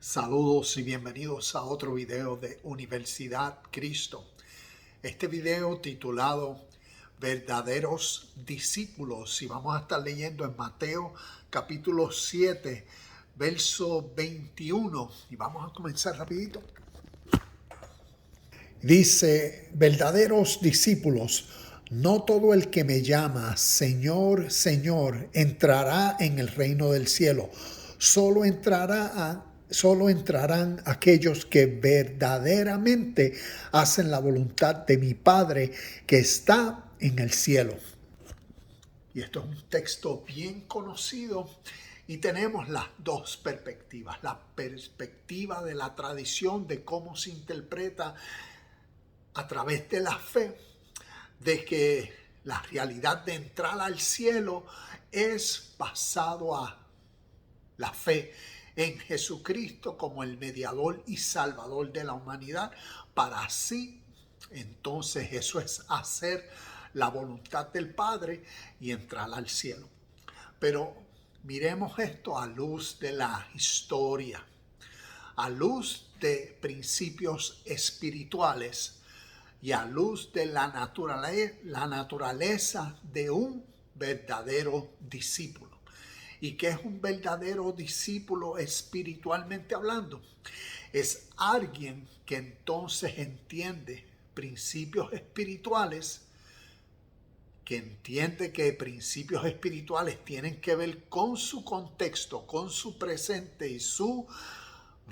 Saludos y bienvenidos a otro video de Universidad Cristo. Este video titulado Verdaderos Discípulos, y vamos a estar leyendo en Mateo capítulo 7, verso 21, y vamos a comenzar rapidito. Dice: verdaderos discípulos, no todo el que me llama Señor, Señor, entrará en el reino del cielo. Solo entrarán aquellos que verdaderamente hacen la voluntad de mi Padre que está en el cielo. Y esto es un texto bien conocido y tenemos las dos perspectivas. La perspectiva de la tradición, de cómo se interpreta a través de la fe, de que la realidad de entrar al cielo es basado a la fe en Jesucristo como el mediador y salvador de la humanidad, para así entonces eso es hacer la voluntad del Padre y entrar al cielo. Pero miremos esto a luz de la historia, a luz de principios espirituales y a luz de la naturaleza de un verdadero discípulo. ¿Y qué es un verdadero discípulo espiritualmente hablando? Es alguien que entonces entiende principios espirituales, que entiende que principios espirituales tienen que ver con su contexto, con su presente y su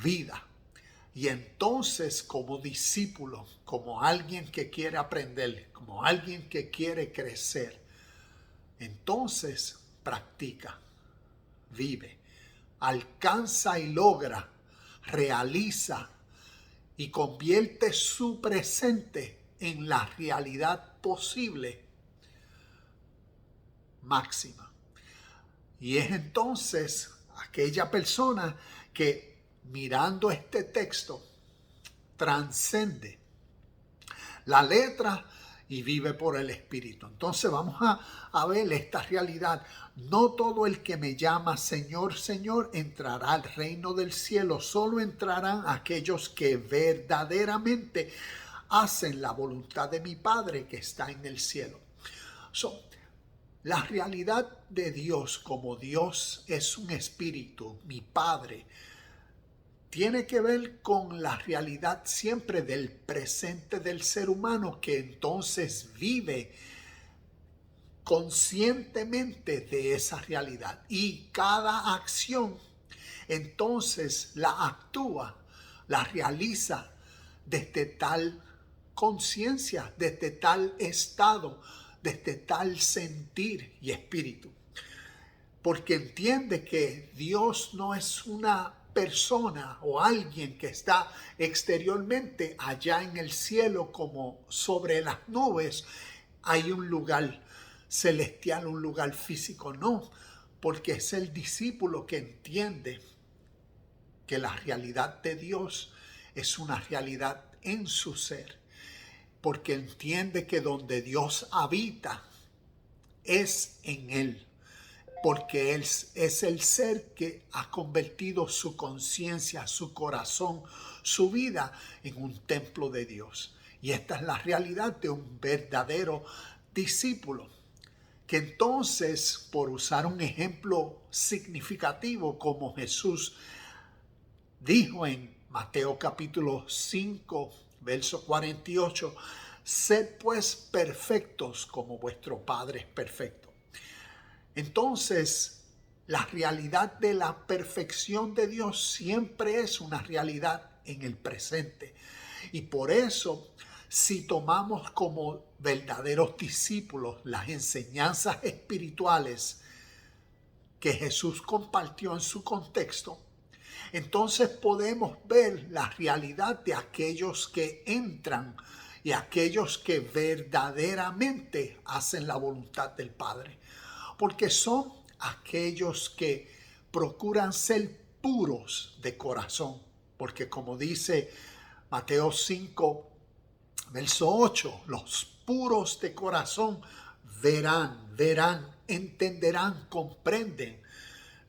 vida. Y entonces, como discípulo, como alguien que quiere aprender, como alguien que quiere crecer, entonces practica, vive, alcanza y logra, realiza y convierte su presente en la realidad posible máxima. Y es entonces aquella persona que, mirando este texto, transcende la letra y vive por el Espíritu. Entonces vamos a ver esta realidad. No todo el que me llama Señor, Señor entrará al reino del cielo. Solo entrarán aquellos que verdaderamente hacen la voluntad de mi Padre que está en el cielo. La realidad de Dios, como Dios es un espíritu, mi Padre, tiene que ver con la realidad siempre del presente del ser humano, que entonces vive conscientemente de esa realidad. Y cada acción entonces la actúa, la realiza desde tal conciencia, desde tal estado, desde tal sentir y espíritu. Porque entiende que Dios no es una persona o alguien que está exteriormente allá en el cielo, como sobre las nubes hay un lugar celestial, un lugar físico. No, porque es el discípulo que entiende que la realidad de Dios es una realidad en su ser, porque entiende que donde Dios habita es en él, porque Él es el ser que ha convertido su conciencia, su corazón, su vida en un templo de Dios. Y esta es la realidad de un verdadero discípulo, que entonces, por usar un ejemplo significativo, como Jesús dijo en Mateo capítulo 5, verso 48, sed pues perfectos como vuestro Padre es perfecto. Entonces, la realidad de la perfección de Dios siempre es una realidad en el presente. Y por eso, si tomamos como verdaderos discípulos las enseñanzas espirituales que Jesús compartió en su contexto, entonces podemos ver la realidad de aquellos que entran y aquellos que verdaderamente hacen la voluntad del Padre. Porque son aquellos que procuran ser puros de corazón. Porque como dice Mateo 5, verso 8, los puros de corazón verán, entenderán, comprenden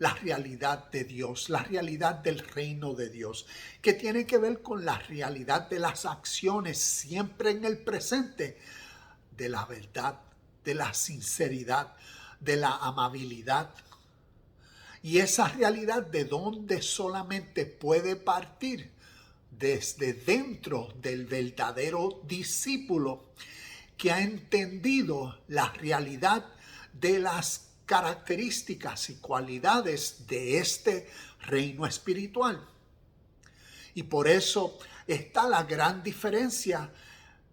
la realidad de Dios, la realidad del reino de Dios, que tiene que ver con la realidad de las acciones siempre en el presente, de la verdad, de la sinceridad, de la amabilidad. Y esa realidad de donde solamente puede partir desde dentro del verdadero discípulo que ha entendido la realidad de las características y cualidades de este reino espiritual. Y por eso está la gran diferencia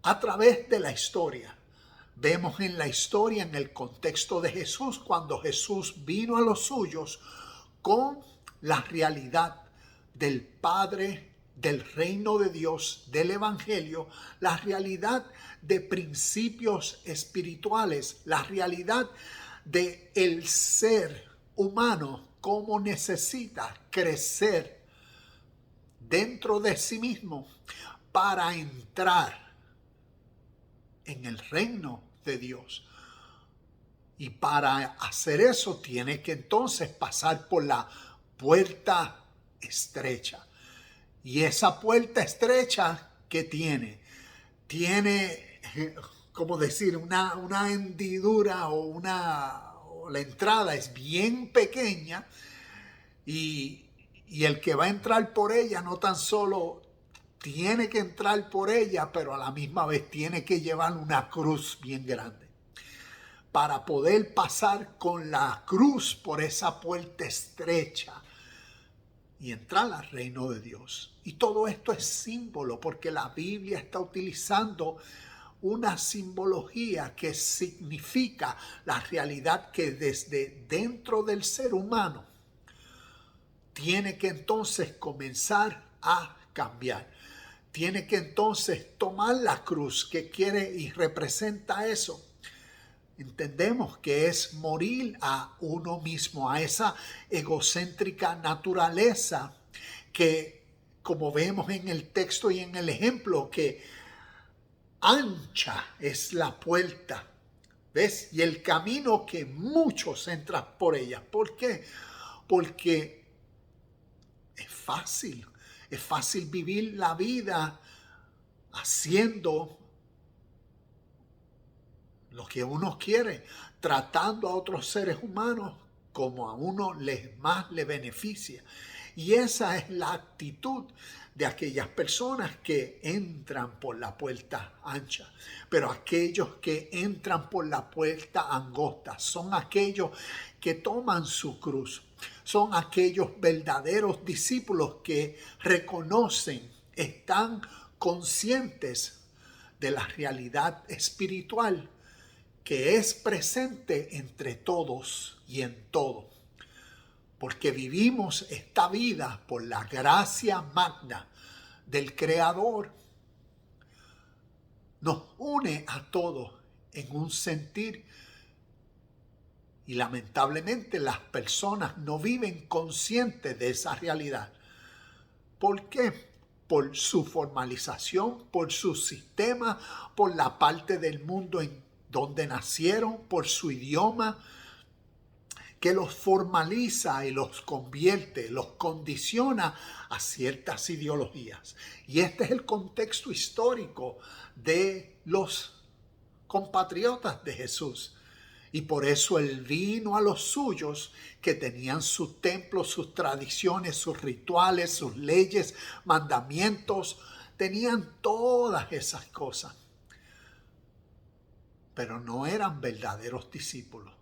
a través de la historia. Vemos en la historia, en el contexto de Jesús, cuando Jesús vino a los suyos con la realidad del Padre, del reino de Dios, del Evangelio, la realidad de principios espirituales, la realidad de el ser humano, cómo necesita crecer dentro de sí mismo para entrar en el reino de Dios. Y para hacer eso tiene que entonces pasar por la puerta estrecha. Y esa puerta estrecha que tiene, como decir, una hendidura o la entrada es bien pequeña y el que va a entrar por ella no tan solo tiene que entrar por ella, pero a la misma vez tiene que llevar una cruz bien grande para poder pasar con la cruz por esa puerta estrecha y entrar al reino de Dios. Y todo esto es símbolo, porque la Biblia está utilizando una simbología que significa la realidad que desde dentro del ser humano tiene que entonces comenzar a cambiar. Tiene que entonces tomar la cruz que quiere y representa eso. Entendemos que es morir a uno mismo, a esa egocéntrica naturaleza que, como vemos en el texto y en el ejemplo, que ancha es la puerta, ¿ves? Y el camino que muchos entran por ella. ¿Por qué? Porque es fácil vivir la vida haciendo lo que uno quiere, tratando a otros seres humanos como a uno más le beneficia. Y esa es la actitud de aquellas personas que entran por la puerta ancha. Pero aquellos que entran por la puerta angosta son aquellos que toman su cruz. Son aquellos verdaderos discípulos que reconocen, están conscientes de la realidad espiritual que es presente entre todos y en todo. Porque vivimos esta vida por la gracia magna del Creador. Nos une a todos en un sentir y lamentablemente las personas no viven conscientes de esa realidad. ¿Por qué? Por su formalización, por su sistema, por la parte del mundo en donde nacieron, por su idioma, que los formaliza y los convierte, los condiciona a ciertas ideologías. Y este es el contexto histórico de los compatriotas de Jesús. Y por eso Él vino a los suyos que tenían sus templos, sus tradiciones, sus rituales, sus leyes, mandamientos. Tenían todas esas cosas. Pero no eran verdaderos discípulos.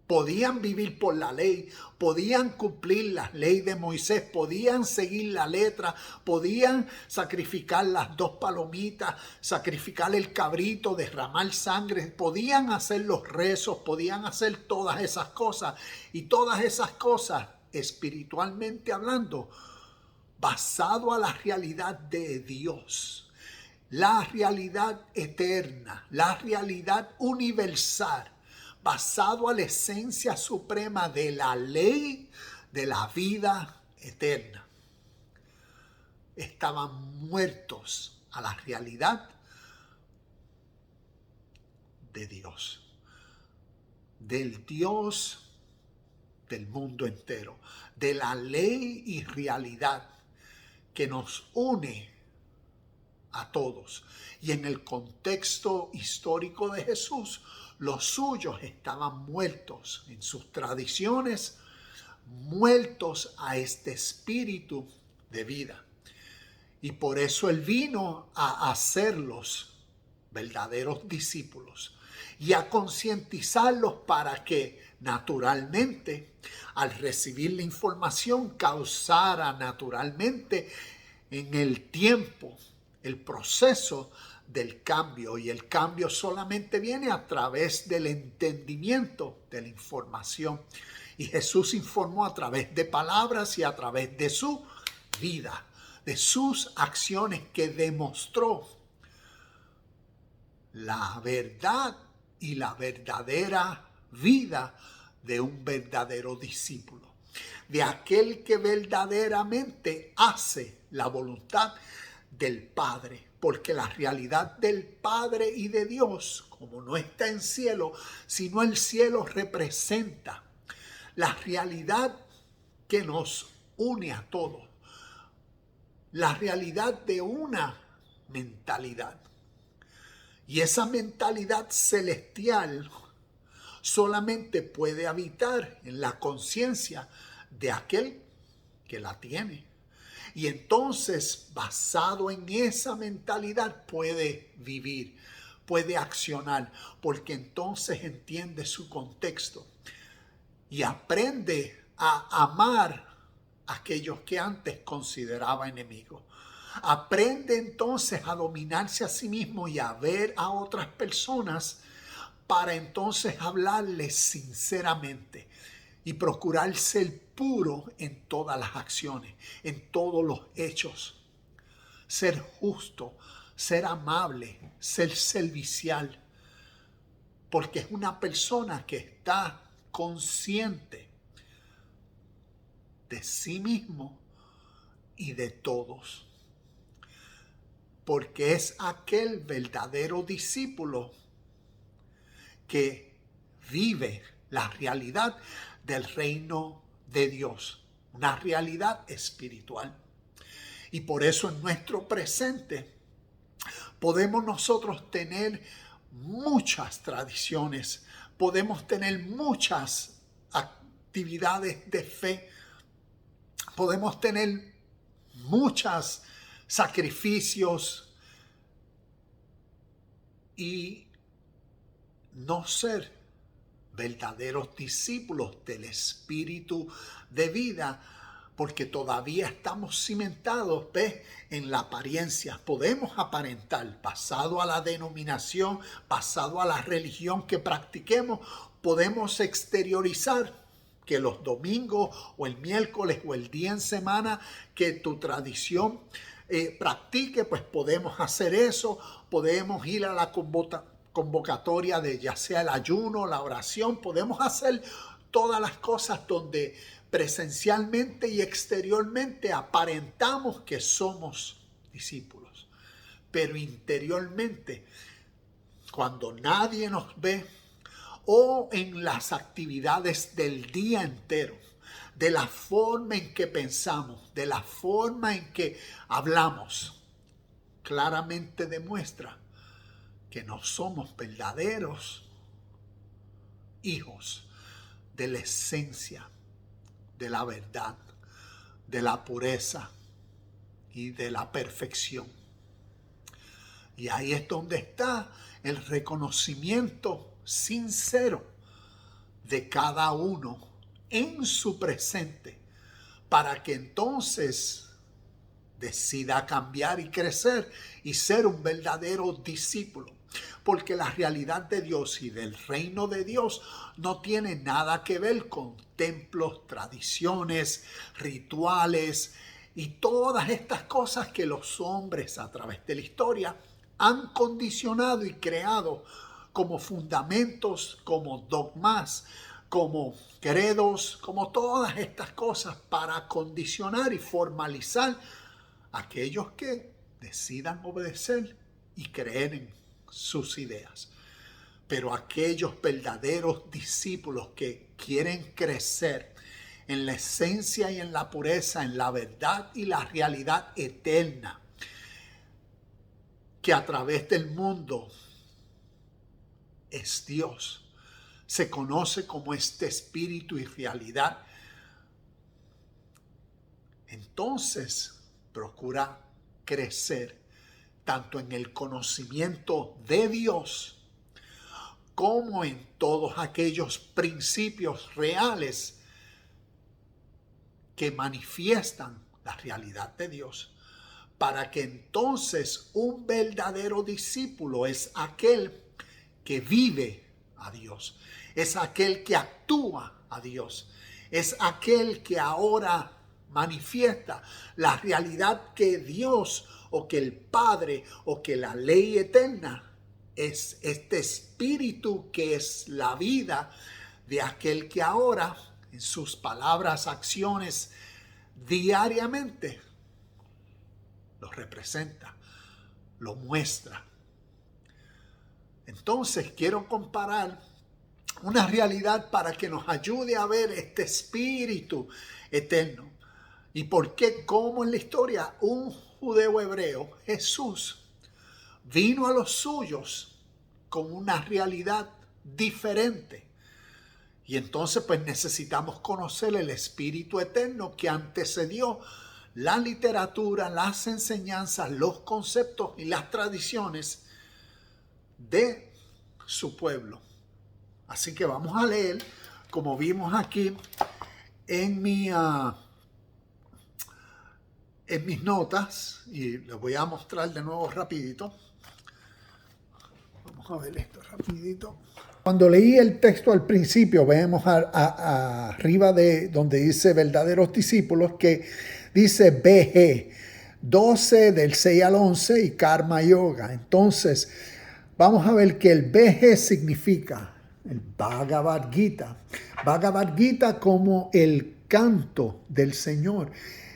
Podían vivir por la ley, podían cumplir la ley de Moisés, podían seguir la letra, podían sacrificar las 2 palomitas, sacrificar el cabrito, derramar sangre, podían hacer los rezos, podían hacer todas esas cosas. Y todas esas cosas, espiritualmente hablando, basado a la realidad de Dios, la realidad eterna, la realidad universal, basado a la esencia suprema de la ley de la vida eterna. Estaban muertos a la realidad de Dios, del Dios del mundo entero, de la ley y realidad que nos une a todos. Y en el contexto histórico de Jesús, los suyos estaban muertos en sus tradiciones, muertos a este espíritu de vida. Y por eso Él vino a hacerlos verdaderos discípulos y a concientizarlos para que naturalmente, al recibir la información, causara naturalmente en el tiempo el proceso del cambio. Y el cambio solamente viene a través del entendimiento de la información. Y Jesús informó a través de palabras y a través de su vida, de sus acciones, que demostró la verdad y la verdadera vida de un verdadero discípulo, de aquel que verdaderamente hace la voluntad del Padre, porque la realidad del Padre y de Dios, como no está en cielo, sino el cielo representa la realidad que nos une a todos, la realidad de una mentalidad. Y esa mentalidad celestial solamente puede habitar en la conciencia de aquel que la tiene. Y entonces, basado en esa mentalidad, puede vivir, puede accionar, porque entonces entiende su contexto y aprende a amar a aquellos que antes consideraba enemigos. Aprende entonces a dominarse a sí mismo y a ver a otras personas para entonces hablarles sinceramente y procurar ser puro en todas las acciones, en todos los hechos. Ser justo, ser amable, ser servicial, porque es una persona que está consciente de sí mismo y de todos. Porque es aquel verdadero discípulo que vive la realidad del reino de Dios, una realidad espiritual. Y por eso en nuestro presente podemos nosotros tener muchas tradiciones, podemos tener muchas actividades de fe, podemos tener muchos sacrificios y no ser verdaderos discípulos del espíritu de vida, porque todavía estamos cimentados, en la apariencia. Podemos aparentar, pasado a la denominación, pasado a la religión que practiquemos, podemos exteriorizar que los domingos o el miércoles o el día en semana que tu tradición practique, pues podemos hacer eso, podemos ir a la convocatoria de ya sea el ayuno, la oración, podemos hacer todas las cosas donde presencialmente y exteriormente aparentamos que somos discípulos, pero interiormente, cuando nadie nos ve o en las actividades del día entero, de la forma en que pensamos, de la forma en que hablamos, claramente demuestra que no somos verdaderos hijos de la esencia, de la verdad, de la pureza y de la perfección. Y ahí es donde está el reconocimiento sincero de cada uno en su presente, para que entonces decida cambiar y crecer y ser un verdadero discípulo. Porque la realidad de Dios y del reino de Dios no tiene nada que ver con templos, tradiciones, rituales y todas estas cosas que los hombres a través de la historia han condicionado y creado como fundamentos, como dogmas, como credos, como todas estas cosas para condicionar y formalizar a aquellos que decidan obedecer y creer en sus ideas. Pero aquellos verdaderos discípulos que quieren crecer en la esencia y en la pureza, en la verdad y la realidad eterna, que a través del mundo es Dios. Se conoce como este espíritu y realidad. Entonces, procura crecer tanto en el conocimiento de Dios como en todos aquellos principios reales que manifiestan la realidad de Dios, para que entonces un verdadero discípulo es aquel que vive a Dios, es aquel que actúa a Dios, es aquel que ahora manifiesta la realidad que Dios o que el Padre o que la ley eterna es este espíritu que es la vida de aquel que ahora en sus palabras, acciones diariamente lo representa, lo muestra. Entonces quiero comparar una realidad para que nos ayude a ver este espíritu eterno. ¿Y por qué? Como en la historia, un judeo hebreo, Jesús, vino a los suyos con una realidad diferente. Y entonces pues necesitamos conocer el espíritu eterno que antecedió la literatura, las enseñanzas, los conceptos y las tradiciones de su pueblo. Así que vamos a leer, como vimos aquí en mis notas, y les voy a mostrar de nuevo rapidito. Vamos a ver esto rapidito. Cuando leí el texto al principio, vemos arriba de donde dice verdaderos discípulos, que dice BG, 12 del 6 al 11 y Karma Yoga. Entonces, vamos a ver que el BG significa el Bhagavad Gita. Bhagavad Gita como el canto del Señor.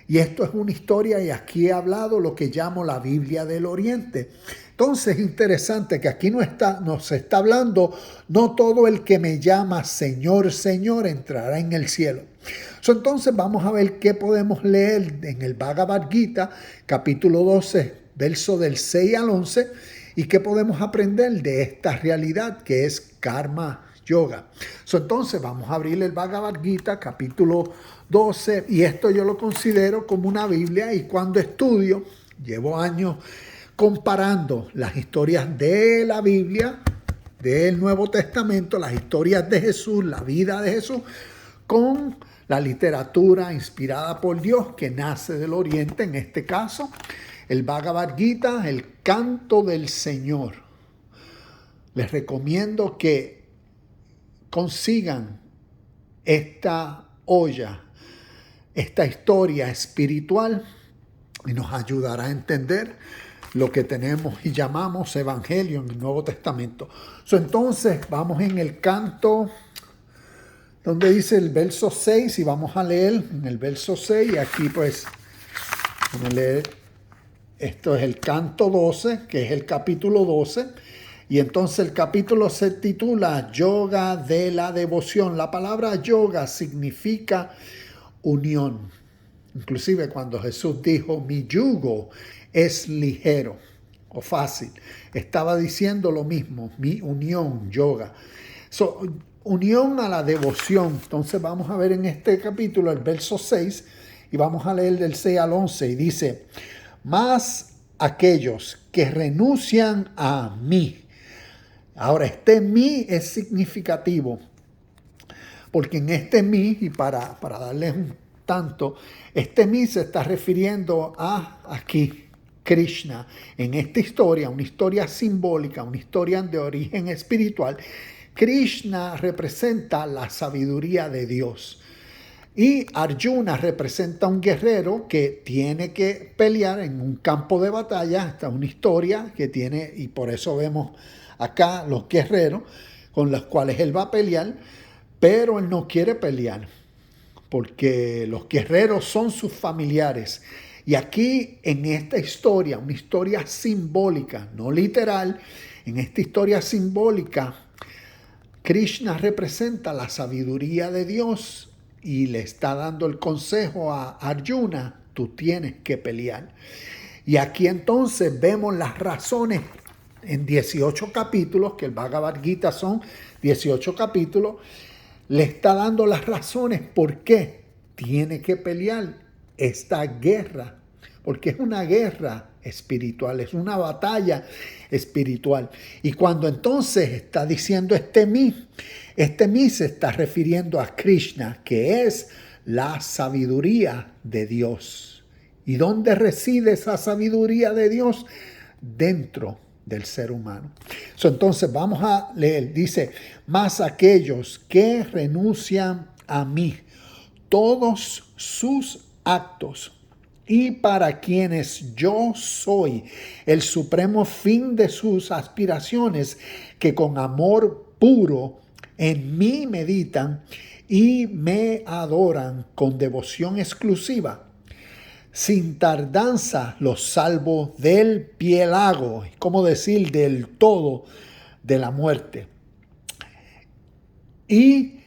Y esto es una historia, y aquí he hablado lo que llamo la Biblia del Oriente. Entonces es interesante que aquí nos está hablando, no todo el que me llama Señor, Señor entrará en el cielo. Entonces vamos a ver qué podemos leer en el Bhagavad Gita, capítulo 12, verso del 6 al 11, y qué podemos aprender de esta realidad que es Karma Yoga. Entonces vamos a abrir el Bhagavad Gita, capítulo 12, y esto yo lo considero como una Biblia, y cuando estudio, llevo años comparando las historias de la Biblia, del Nuevo Testamento, las historias de Jesús, la vida de Jesús, con la literatura inspirada por Dios que nace del Oriente, en este caso, el Bhagavad Gita, el canto del Señor. Les recomiendo que consigan esta olla, esta historia espiritual, y nos ayudará a entender lo que tenemos y llamamos evangelio en el Nuevo Testamento. Entonces vamos en el canto donde dice el verso 6, y vamos a leer en el verso 6, y aquí pues vamos a leer, esto es el canto 12, que es el capítulo 12, y entonces el capítulo se titula Yoga de la Devoción. La palabra yoga significa unión. Inclusive cuando Jesús dijo, mi yugo es ligero o fácil, estaba diciendo lo mismo, mi unión, yoga. Unión a la devoción. Entonces vamos a ver en este capítulo el verso 6 y vamos a leer del 6 al 11 y dice, más aquellos que renuncian a mí. Ahora este mí es significativo porque en este mí, y para darles un tanto, este mí se está refiriendo a aquí Krishna. En esta historia, una historia simbólica, una historia de origen espiritual, Krishna representa la sabiduría de Dios. Y Arjuna representa a un guerrero que tiene que pelear en un campo de batalla. Esta es una historia que tiene, y por eso vemos acá los guerreros con los cuales él va a pelear, pero él no quiere pelear porque los guerreros son sus familiares. Y aquí en esta historia, una historia simbólica, no literal, en esta historia simbólica, Krishna representa la sabiduría de Dios y le está dando el consejo a Arjuna, tú tienes que pelear. Y aquí entonces vemos las razones en 18 capítulos, que el Bhagavad Gita son 18 capítulos, le está dando las razones por qué tiene que pelear esta guerra, porque es una guerra espiritual, es una batalla espiritual. Y cuando entonces está diciendo este mí se está refiriendo a Krishna, que es la sabiduría de Dios. ¿Y dónde reside esa sabiduría de Dios? Dentro del ser humano. Entonces vamos a leer, dice, mas aquellos que renuncian a mí, todos sus actos, y para quienes yo soy el supremo fin de sus aspiraciones, que con amor puro en mí meditan y me adoran con devoción exclusiva, sin tardanza los salvo del piélago, como decir, del todo de la muerte. Y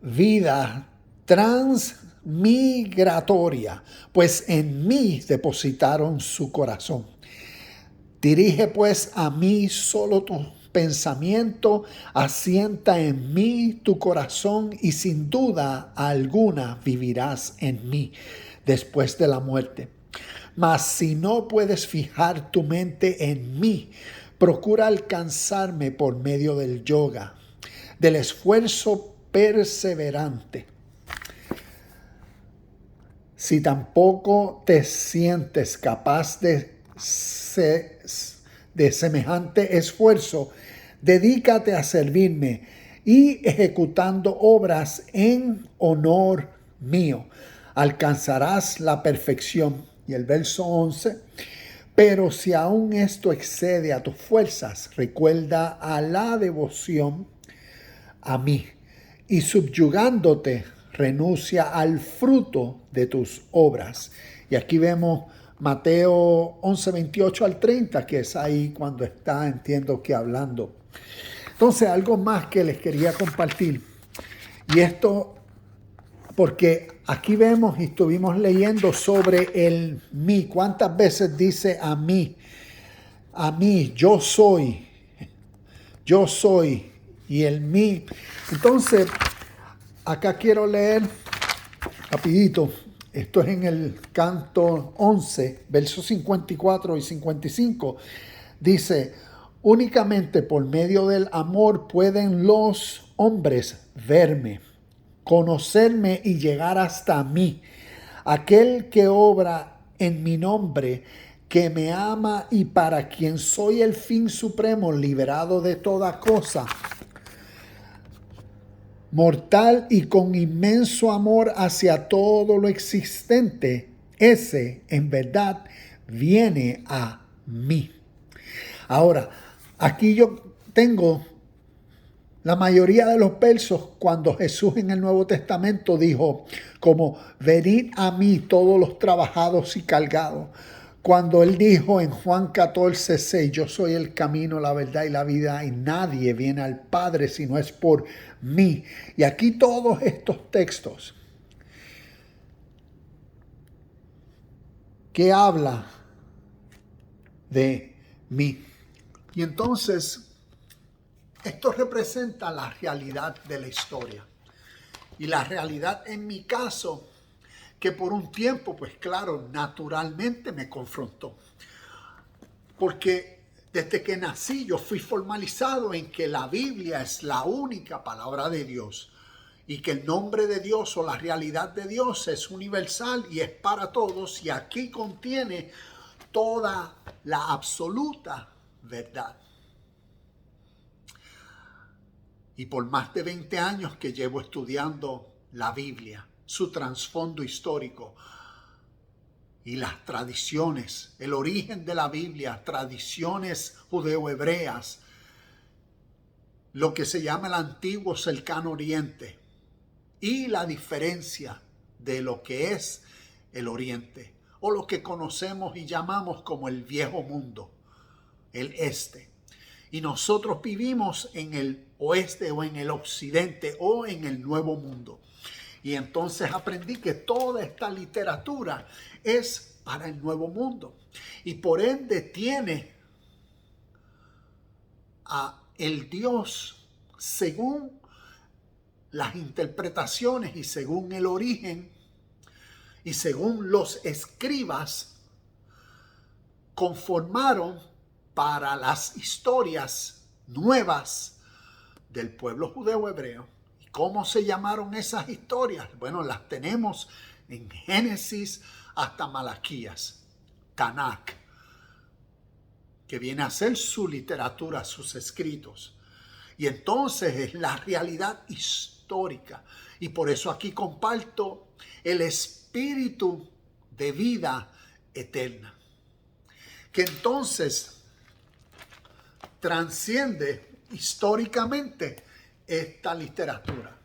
vida transmigratoria, pues en mí depositaron su corazón. Dirige pues a mí solo tu pensamiento, asienta en mí tu corazón y sin duda alguna vivirás en mí después de la muerte. Mas si no puedes fijar tu mente en mí, procura alcanzarme por medio del yoga, del esfuerzo perseverante. Si tampoco te sientes capaz de semejante esfuerzo, dedícate a servirme y ejecutando obras en honor mío, alcanzarás la perfección. Y el verso 11, pero si aún esto excede a tus fuerzas, recuerda a la devoción a mí y subyugándote, renuncia al fruto de tus obras. Y aquí vemos Mateo 11, 28 al 30, que es ahí cuando está, entiendo que hablando. Entonces, algo más que les quería compartir. Y esto, porque aquí vemos y estuvimos leyendo sobre el mí. ¿Cuántas veces dice a mí? A mí, yo soy y el mí. Entonces, acá quiero leer rapidito. Esto es en el canto 11, versos 54 y 55. Dice, únicamente por medio del amor pueden los hombres verme, conocerme y llegar hasta mí. Aquel que obra en mi nombre, que me ama y para quien soy el fin supremo, liberado de toda cosa mortal y con inmenso amor hacia todo lo existente, ese en verdad viene a mí. Ahora, aquí yo tengo la mayoría de los versos cuando Jesús en el Nuevo Testamento dijo como venid a mí todos los trabajados y cargados. Cuando él dijo en Juan 14:6, yo soy el camino, la verdad y la vida, y nadie viene al Padre si no es por mí. Y aquí todos estos textos que habla de mí. Y entonces, esto representa la realidad de la historia. Y la realidad en mi caso, que por un tiempo, pues claro, naturalmente me confrontó. Porque desde que nací yo fui formalizado en que la Biblia es la única palabra de Dios y que el nombre de Dios o la realidad de Dios es universal y es para todos y aquí contiene toda la absoluta verdad. Y por más de 20 años que llevo estudiando la Biblia, su trasfondo histórico y las tradiciones, el origen de la Biblia, tradiciones judeo-hebreas, lo que se llama el antiguo cercano oriente y la diferencia de lo que es el oriente o lo que conocemos y llamamos como el viejo mundo, el este. Y nosotros vivimos en el oeste o en el occidente o en el nuevo mundo. Y entonces aprendí que toda esta literatura es para el nuevo mundo. Y por ende tiene a el Dios según las interpretaciones y según el origen y según los escribas conformaron para las historias nuevas del pueblo judeo hebreo. ¿Y cómo se llamaron esas historias? Bueno, las tenemos en Génesis hasta Malaquías, Tanakh, que viene a ser su literatura, sus escritos. Y entonces es la realidad histórica. Y por eso aquí comparto el espíritu de vida eterna, que entonces transciende históricamente esta literatura.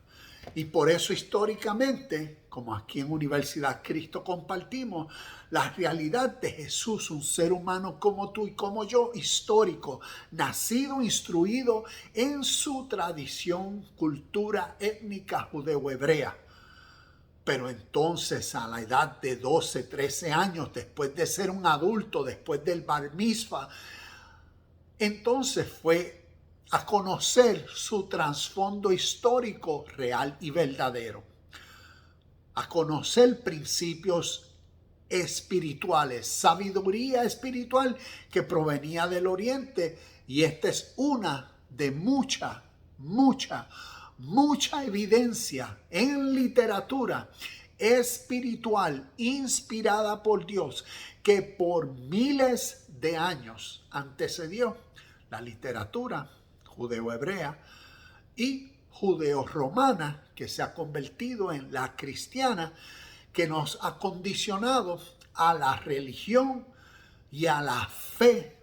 Y por eso históricamente, como aquí en Universidad Cristo compartimos, la realidad de Jesús, un ser humano como tú y como yo, histórico, nacido, instruido en su tradición, cultura étnica judeo-hebrea. Pero entonces a la edad de 12, 13 años, después de ser un adulto, después del bar mitzvah, entonces fue a conocer su trasfondo histórico real y verdadero, a conocer principios espirituales, sabiduría espiritual que provenía del oriente, y esta es una de mucha evidencia en literatura espiritual inspirada por Dios que por miles de años antecedió la literatura judeo-hebrea y judeo-romana, que se ha convertido en la cristiana, que nos ha condicionado a la religión y a la fe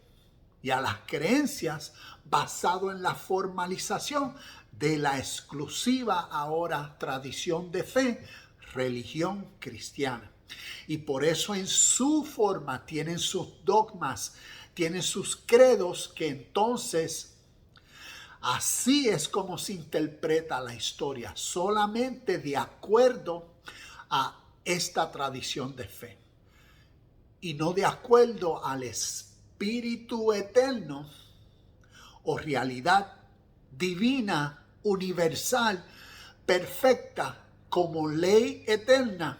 y a las creencias basado en la formalización de la exclusiva ahora tradición de fe, religión cristiana. Y por eso en su forma tienen sus dogmas, tienen sus credos, que entonces así es como se interpreta la historia, solamente de acuerdo a esta tradición de fe y no de acuerdo al espíritu eterno o realidad divina, universal, perfecta, como ley eterna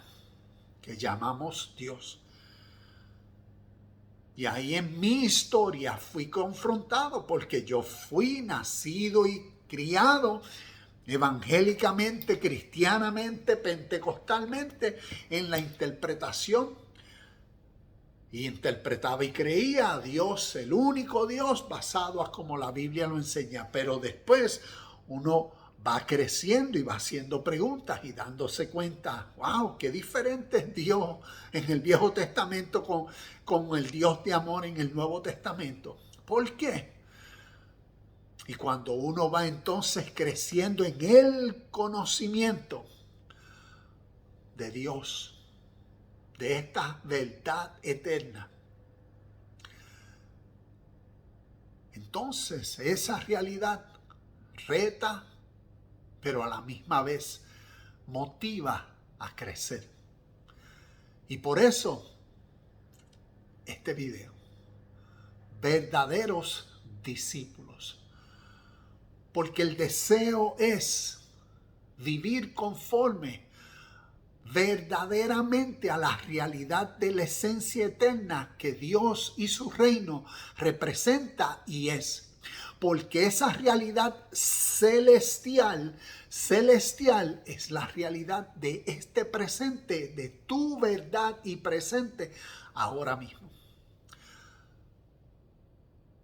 que llamamos Dios. Y ahí en mi historia fui confrontado, porque yo fui nacido y criado evangélicamente, cristianamente, pentecostalmente, en la interpretación. Y interpretaba y creía a Dios, el único Dios, basado a como la Biblia lo enseña. Pero después uno va creciendo y va haciendo preguntas y dándose cuenta, wow, qué diferente es Dios en el Viejo Testamento con el Dios de amor en el Nuevo Testamento. ¿Por qué? Y cuando uno va entonces creciendo en el conocimiento de Dios, de esta verdad eterna, entonces esa realidad reta, pero a la misma vez motiva a crecer. Y por eso este video, verdaderos discípulos, porque el deseo es vivir conforme verdaderamente a la realidad de la esencia eterna que Dios y su reino representa y es. Porque esa realidad celestial es la realidad de este presente, de tu verdad y presente ahora mismo.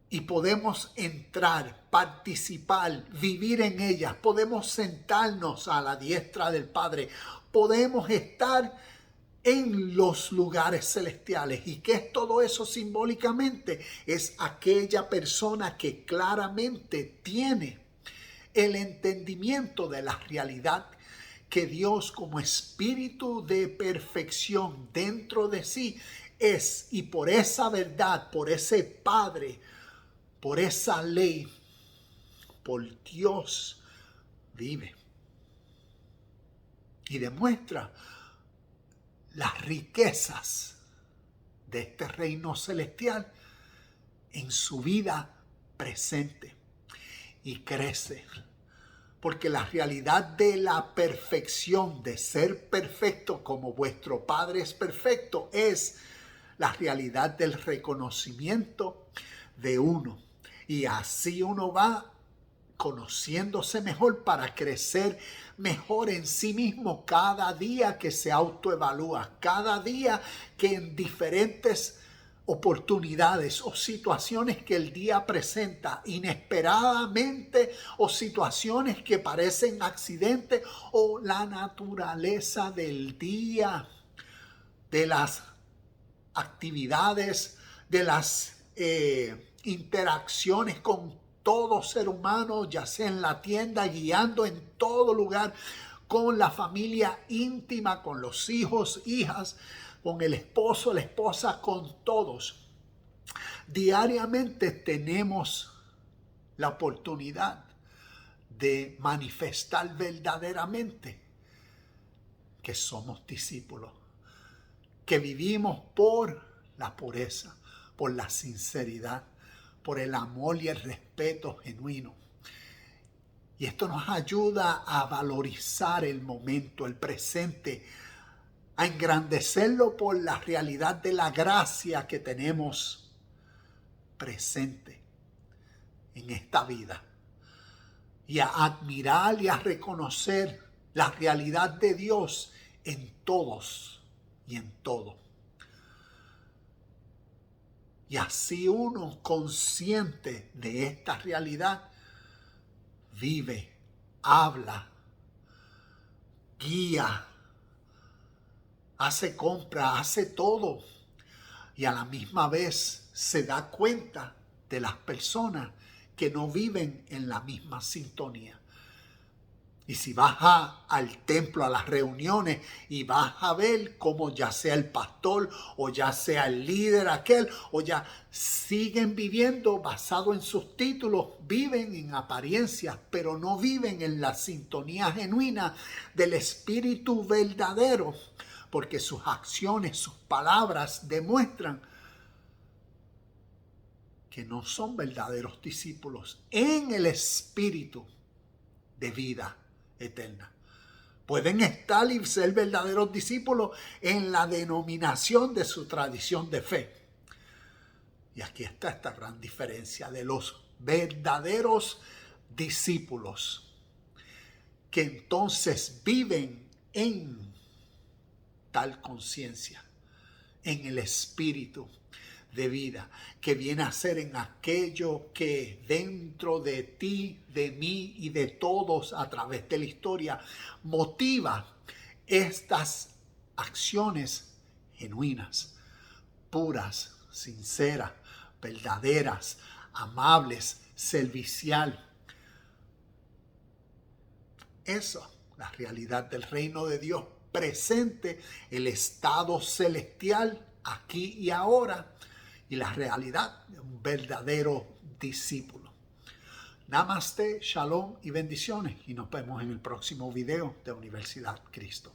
Y podemos entrar, participar, vivir en ellas. Podemos sentarnos a la diestra del Padre. Podemos estar en los lugares celestiales. ¿Y qué es todo eso simbólicamente? Es aquella persona que claramente tiene el entendimiento de la realidad que Dios, como espíritu de perfección dentro de sí, es. Y por esa verdad, por ese Padre por esa ley, por Dios, vive. Y demuestra las riquezas de este reino celestial en su vida presente. Y crece. Porque la realidad de la perfección, de ser perfecto como vuestro Padre es perfecto, es la realidad del reconocimiento de uno. Y así uno va conociéndose mejor para crecer mejor en sí mismo cada día que se autoevalúa, cada día que en diferentes oportunidades o situaciones que el día presenta inesperadamente, o situaciones que parecen accidentes, o la naturaleza del día, de las actividades, de las interacciones con todo ser humano, ya sea en la tienda, guiando en todo lugar, con la familia íntima, con los hijos, hijas, con el esposo, la esposa, con todos. Diariamente tenemos la oportunidad de manifestar verdaderamente que somos discípulos, que vivimos por la pureza, por la sinceridad, por el amor y el respeto genuino. Y esto nos ayuda a valorizar el momento, el presente, a engrandecerlo por la realidad de la gracia que tenemos presente en esta vida, y a admirar y a reconocer la realidad de Dios en todos y en todo. Y así uno, consciente de esta realidad, vive, habla, guía, hace compra, hace todo. Y a la misma vez se da cuenta de las personas que no viven en la misma sintonía. Y si vas al templo, a las reuniones, y vas a ver cómo ya sea el pastor o ya sea el líder aquel, o ya siguen viviendo basado en sus títulos, viven en apariencias, pero no viven en la sintonía genuina del espíritu verdadero, porque sus acciones, sus palabras demuestran que no son verdaderos discípulos en el espíritu de vida eterna. Pueden estar y ser verdaderos discípulos en la denominación de su tradición de fe. Y aquí está esta gran diferencia de los verdaderos discípulos, que entonces viven en tal conciencia, en el espíritu de vida, que viene a ser en aquello que dentro de ti, de mí y de todos a través de la historia motiva estas acciones genuinas, puras, sinceras, verdaderas, amables, servicial. Eso, la realidad del reino de Dios presente, el estado celestial aquí y ahora, y la realidad de un verdadero discípulo. Namaste, shalom y bendiciones. Y nos vemos en el próximo video de Universidad Cristo.